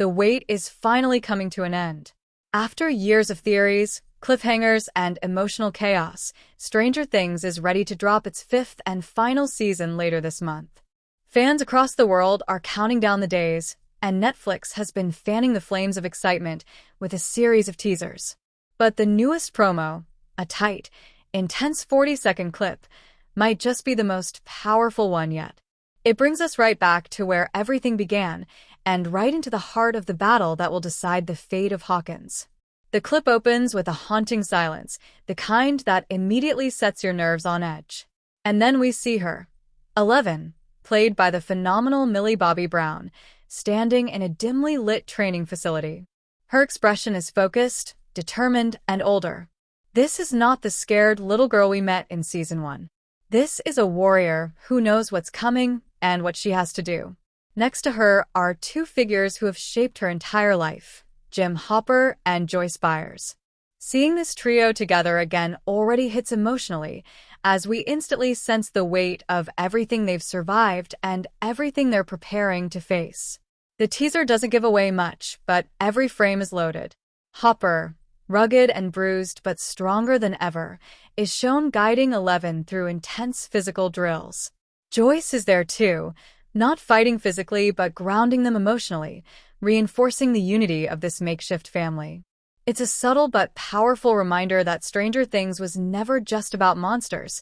The wait is finally coming to an end. After years of theories, cliffhangers, and emotional chaos, Stranger Things is ready to drop its fifth and final season later this month. Fans across the world are counting down the days, and Netflix has been fanning the flames of excitement with a series of teasers. But the newest promo, a tight, intense 40-second clip, might just be the most powerful one yet. It brings us right back to where everything began, and right into the heart of the battle that will decide the fate of Hawkins. The clip opens with a haunting silence, the kind that immediately sets your nerves on edge. And then we see her, 11, played by the phenomenal Millie Bobby Brown, standing in a dimly lit training facility. Her expression is focused, determined, and older. This is not the scared little girl we met in Season 1. This is a warrior who knows what's coming and what she has to do. Next to her are two figures who have shaped her entire life, Hopper and Joyce Byers. Seeing this trio together again already hits emotionally, as we instantly sense the weight of everything they've survived and everything they're preparing to face. The teaser doesn't give away much, but every frame is loaded. Hopper, rugged and bruised but stronger than ever, is shown guiding 11 through intense physical drills. Joyce is there too, not fighting physically but grounding them emotionally, reinforcing the unity of this makeshift family. It's a subtle but powerful reminder that Stranger Things was never just about monsters.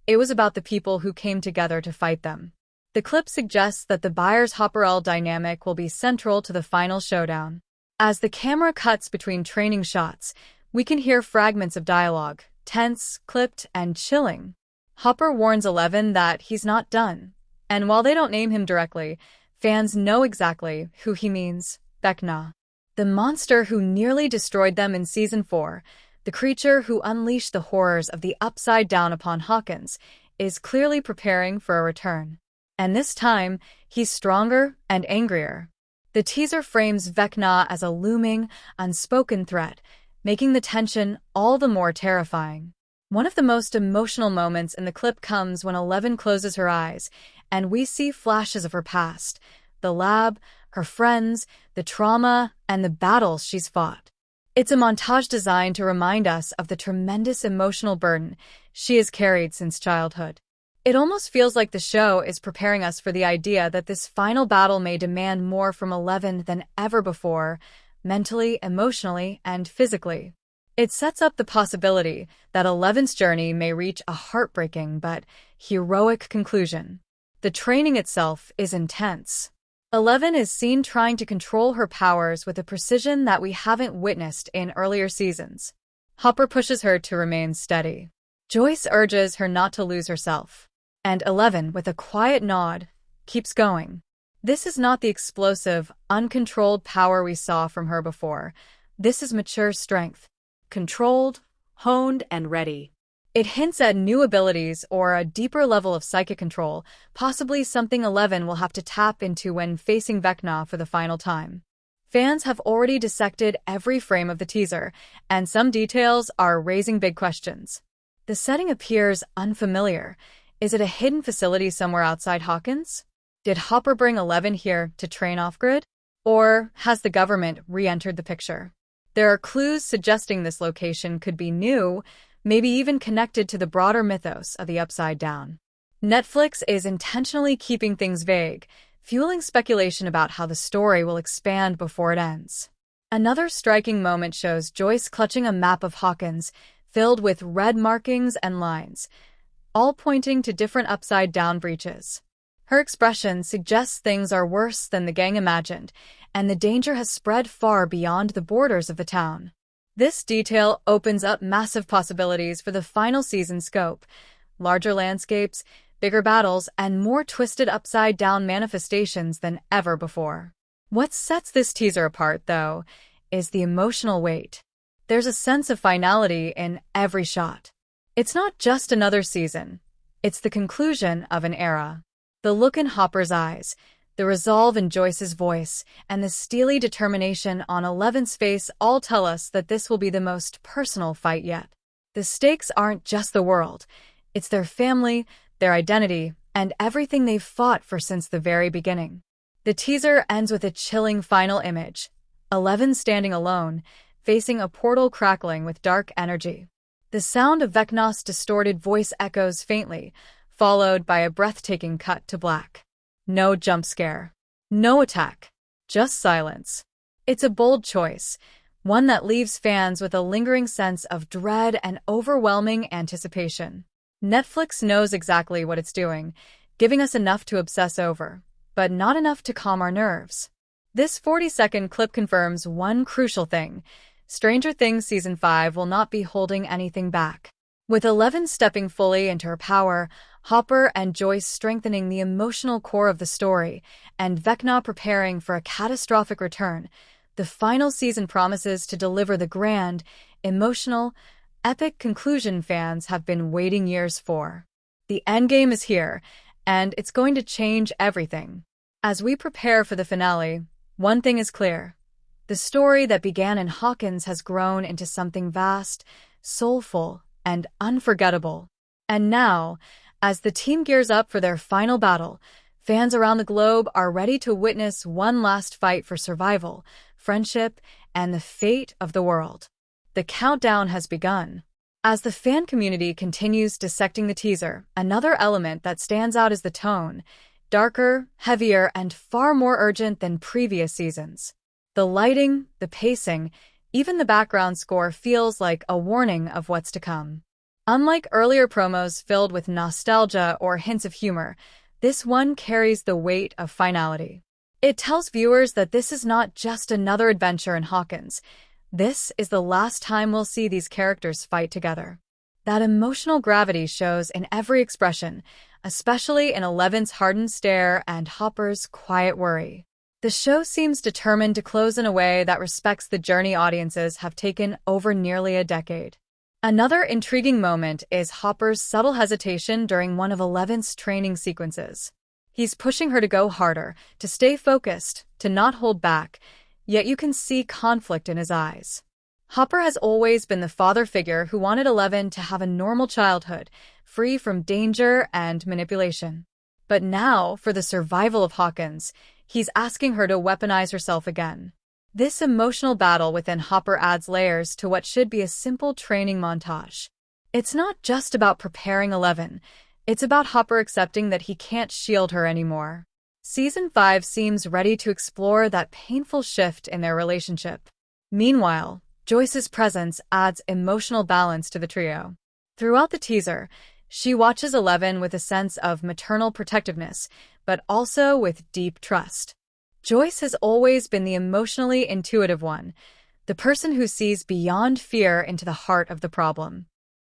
It was about the people who came together to fight them. The clip suggests that the Byers-Hopper dynamic will be central to the final showdown. As the camera cuts between training shots, we can hear fragments of dialogue, tense, clipped, and chilling. Hopper warns 11 that he's not done, and while they don't name him directly, fans know exactly who he means: Vecna. The monster who nearly destroyed them in Season 4, the creature who unleashed the horrors of the Upside Down upon Hawkins, is clearly preparing for a return. And this time, he's stronger and angrier. The teaser frames Vecna as a looming, unspoken threat, making the tension all the more terrifying. One of the most emotional moments in the clip comes when 11 closes her eyes, and we see flashes of her past, the lab, her friends, the trauma, and the battles she's fought. It's a montage designed to remind us of the tremendous emotional burden she has carried since childhood. It almost feels like the show is preparing us for the idea that this final battle may demand more from 11 than ever before, mentally, emotionally, and physically. It sets up the possibility that 11's journey may reach a heartbreaking but heroic conclusion. The training itself is intense. 11 is seen trying to control her powers with a precision that we haven't witnessed in earlier seasons. Hopper pushes her to remain steady. Joyce urges her not to lose herself. And 11, with a quiet nod, keeps going. This is not the explosive, uncontrolled power we saw from her before. This is mature strength. Controlled, honed, and ready. It hints at new abilities or a deeper level of psychic control, possibly something 11 will have to tap into when facing Vecna for the final time. Fans have already dissected every frame of the teaser, and some details are raising big questions. The setting appears unfamiliar. Is it a hidden facility somewhere outside Hawkins? Did Hopper bring 11 here to train off-grid? Or has the government re-entered the picture? There are clues suggesting this location could be new, maybe even connected to the broader mythos of the Upside Down. Netflix is intentionally keeping things vague, fueling speculation about how the story will expand before it ends. Another striking moment shows Joyce clutching a map of Hawkins, filled with red markings and lines, all pointing to different upside-down breaches. Her expression suggests things are worse than the gang imagined, and the danger has spread far beyond the borders of the town. This detail opens up massive possibilities for the final season scope: larger landscapes, bigger battles, and more twisted upside-down manifestations than ever before. What sets this teaser apart, though, is the emotional weight. There's a sense of finality in every shot. It's not just another season. It's the conclusion of an era. The look in Hopper's eyes, the resolve in Joyce's voice, and the steely determination on 11's face all tell us that this will be the most personal fight yet. The stakes aren't just the world. It's their family, their identity, and everything they've fought for since the very beginning. The teaser ends with a chilling final image. 11 standing alone, facing a portal crackling with dark energy. The sound of Vecna's distorted voice echoes faintly, followed by a breathtaking cut to black. No jump scare. No attack. Just silence. It's a bold choice, one that leaves fans with a lingering sense of dread and overwhelming anticipation. Netflix knows exactly what it's doing, giving us enough to obsess over, but not enough to calm our nerves. This 40-second clip confirms one crucial thing: Stranger Things Season 5 will not be holding anything back. With 11 stepping fully into her power, Hopper and Joyce strengthening the emotional core of the story, and Vecna preparing for a catastrophic return, the final season promises to deliver the grand, emotional, epic conclusion fans have been waiting years for. The endgame is here, and it's going to change everything. As we prepare for the finale, one thing is clear. The story that began in Hawkins has grown into something vast, soulful, and unforgettable. And now, as the team gears up for their final battle, fans around the globe are ready to witness one last fight for survival, friendship, and the fate of the world. The countdown has begun. As the fan community continues dissecting the teaser, another element that stands out is the tone, darker, heavier, and far more urgent than previous seasons. The lighting, the pacing, even the background score feels like a warning of what's to come. Unlike earlier promos filled with nostalgia or hints of humor, this one carries the weight of finality. It tells viewers that this is not just another adventure in Hawkins. This is the last time we'll see these characters fight together. That emotional gravity shows in every expression, especially in Eleven's hardened stare and Hopper's quiet worry. The show seems determined to close in a way that respects the journey audiences have taken over nearly a decade. Another intriguing moment is Hopper's subtle hesitation during one of Eleven's training sequences. He's pushing her to go harder, to stay focused, to not hold back, yet you can see conflict in his eyes. Hopper has always been the father figure who wanted Eleven to have a normal childhood, free from danger and manipulation. But now, for the survival of Hawkins, he's asking her to weaponize herself again. This emotional battle within Hopper adds layers to what should be a simple training montage. It's not just about preparing Eleven, it's about Hopper accepting that he can't shield her anymore. Season 5 seems ready to explore that painful shift in their relationship. Meanwhile, Joyce's presence adds emotional balance to the trio. Throughout the teaser, she watches Eleven with a sense of maternal protectiveness, but also with deep trust. Joyce has always been the emotionally intuitive one, the person who sees beyond fear into the heart of the problem.